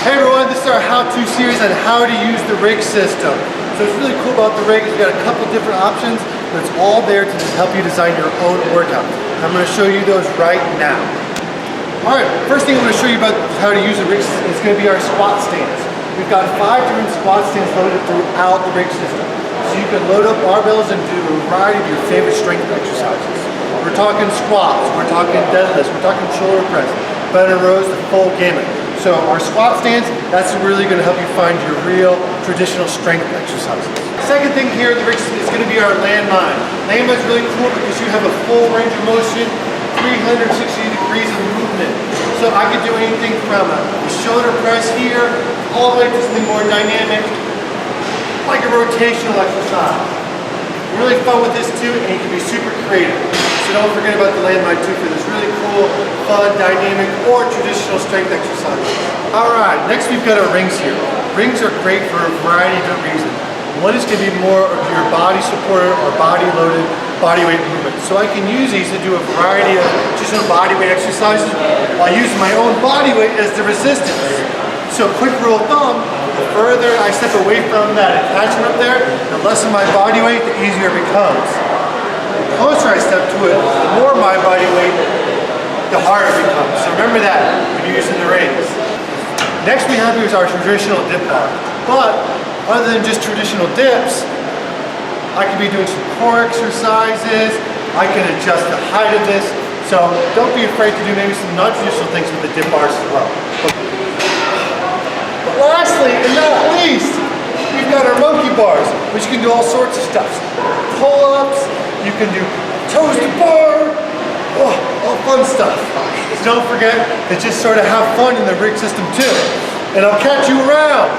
Hey everyone, this is our how-to series on how to use the rig system. So what's really cool about the rig is we've got a couple different options, but it's all there to just help you design your own workout. I'm going to show you those right now. Alright, first thing I'm going to show you about how to use the rig system is going to be our squat stands. We've got 5 different squat stands loaded throughout the rig system. So you can load up barbells and do a variety of your favorite strength exercises. We're talking squats, we're talking deadlifts, we're talking shoulder press, bent and rows, the full gamut. So our squat stands, that's really going to help you find your real traditional strength exercises. Second thing here in the rig system is going to be our landmine. Landmine is really cool because you have a full range of motion, 360 degrees of movement. So I could do anything from a shoulder press here, all the way to something more dynamic, like a rotational exercise. Really fun with this too, and you can be super creative. So don't forget about the landmine too for this really cool, fun, dynamic, or traditional strength exercise. Alright, next we've got our rings here. Rings are great for a variety of different reasons. One is going to be more of your body supporter or body loaded body weight movement. So I can use these to do a variety of traditional body weight exercises while using my own body weight as the resistance. So quick rule of thumb, the further I step away from that attachment up there, the less of my body weight, the easier it becomes. The closer I step to it, the more my body weight, the harder it becomes. So remember that when you're using the rings. Next we have here is our traditional dip bar. But other than just traditional dips, I could be doing some core exercises, I can adjust the height of this, so don't be afraid to do maybe some non-traditional things with the dip bars as well. But lastly, and not least, we've got our monkey bars, which can do all sorts of stuff. Pull-ups, you can do toes to bar, all fun stuff. So don't forget to just sort of have fun in the rig system too. And I'll catch you around.